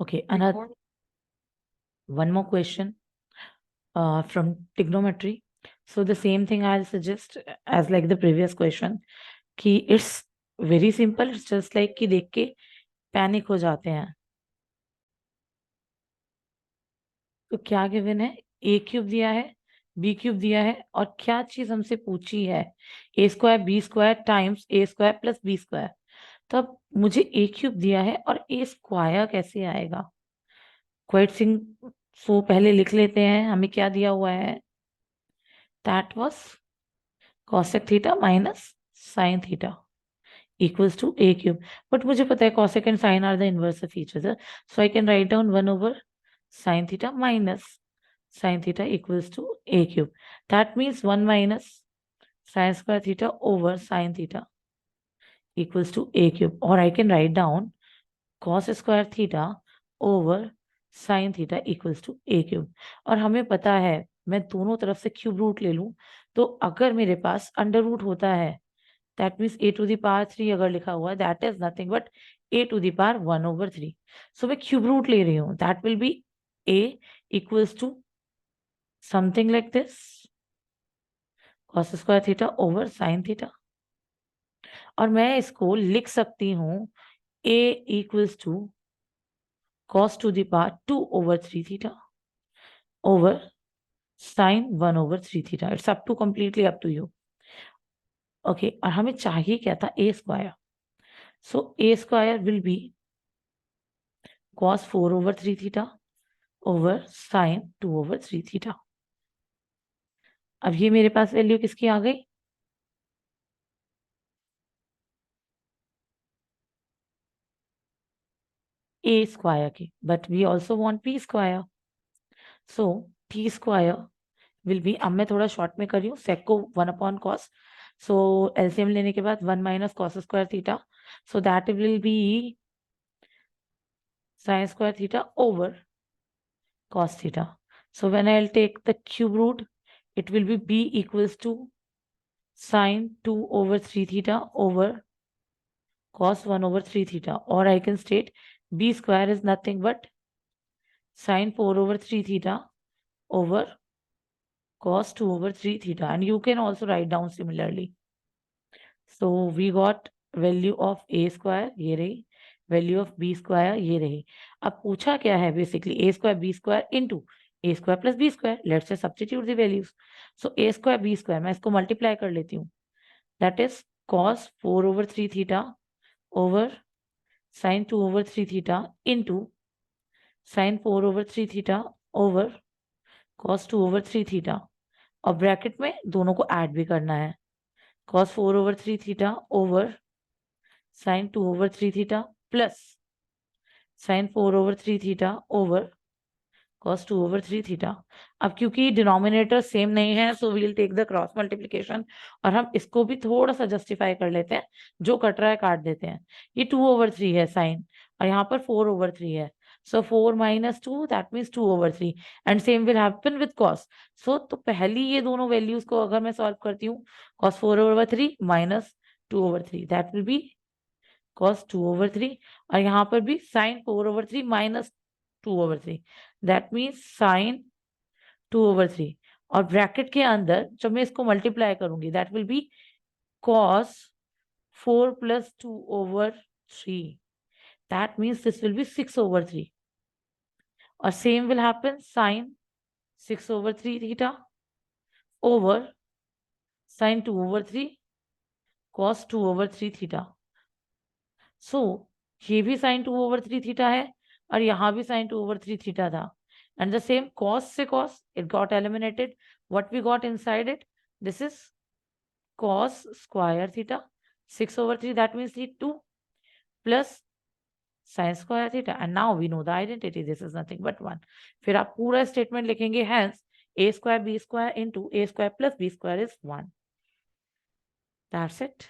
Okay, another one more question from trigonometry. So the same thing I'll suggest as like the previous question कि it's very simple. It's just like कि देख के panic हो जाते हैं. तो क्या गिवन है? ए क्यूब दिया है, बी क्यूब दिया है, और क्या चीज हमसे पूछी है? ए स्क्वायर बी स्क्वायर टाइम्स ए स्क्वायर प्लस बी स्क्वायर. तो अब मुझे ए क्यूब दिया है और ए स्क्वायर कैसे आएगा? क्वाइट सिंह सो पहले लिख लेते हैं. हमें क्या दिया हुआ है? That was cosec theta minus sin theta equals to a cube. But मुझे पता है cosec and sin are the inverse of each other. So I can write down 1 over sin theta minus sin theta equals to a cube. That means 1 minus sin square theta over sin theta equals to a cube. Or I can write down cos square theta over sin theta equals to a cube. और हमें पता है मैं दोनों तरफ से cube root ले लूं तो अगर मेरे पास अंडर रूट होता है that means a to the power 3 अगर लिखा हुआ है that is nothing but a to the power 1 over 3. So मैं क्यूब रूट ले रही हूँ. That will be a equals to something like this cos square theta over sin theta. और मैं इसको लिख सकती हूँ a equals to cos to the power 2 over 3 theta over sin 1 over 3 theta. It's up to completely up to you. Okay, और हमें चाहिए क्या था? a square. So a square will be cos 4 over 3 theta over sin 2 over 3 theta. अब ये मेरे पास value किसकी आ गई? a square की. But we also want p square. So t square will be, अब मैं थोड़ा शॉर्ट में कर रही हूँ, sec को 1 upon cos. So LCM लेने के बाद 1 minus cos square theta. So that will be sin square theta over cos theta. So when I'll take the cube root, it will be b equals to sin 2 over 3 theta over cos 1 over 3 theta. Or I can state b square is nothing but sin 4 over 3 theta over cos 2 over 3 theta. And you can also write down similarly. So we got value of a square, ये रही, value of b square ये रही. अब पूछा क्या है? Basically a square b square into a square plus b square. Let's just substitute the values. So a square b square, मैं इसको multiply कर लेती हूँ. That is cos 4 over 3 theta over sin 2 over 3 theta into sin 4 over 3 theta over cos 2 over 3 theta. और bracket में दोनों को add भी करना है. cos 4 over 3 theta over sin 2 over 3 theta plus sin 4 over 3 theta over cos 2 over 3 theta. अब क्योंकि denominator same नहीं है so we'll take the cross multiplication और हम इसको भी थोड़ा सा जस्टिफाई कर लेते हैं. जो कट रहा है काट देते हैं. ये 2 over 3 है साइन और यहाँ पर 4 over 3 है. So 4 minus 2 that means 2 over 3 and same will happen with cos. So तो पहली ये दोनों वैल्यूज को अगर मैं सॉल्व करती हूँ cos 4 over 3 minus 2 over 3 that will be cos 2 over 3 और यहाँ पर भी sin 4 over 3 minus 2 over 3 that means sin 2 over 3 और ब्रैकेट के अंदर जब मैं इसको मल्टीप्लाई करूंगी that will be cos 4 plus 2 over 3 that means this will be 6 over 3 और same will happen sin 6 over 3 theta over sin 2 over 3 cos 2 over 3 theta. So ये भी sin 2 over 3 theta है और यहाँ भी sin 2 over 3 theta था. And the same cos से cos, it got eliminated. What we got inside it? This is cos square theta, 6 over 3, that means 2 plus sin square theta. And now we know the identity. This is nothing but 1. फिर आप पूरा statement लिखेंगे, hence a square b square into a square plus b square is 1. That's it.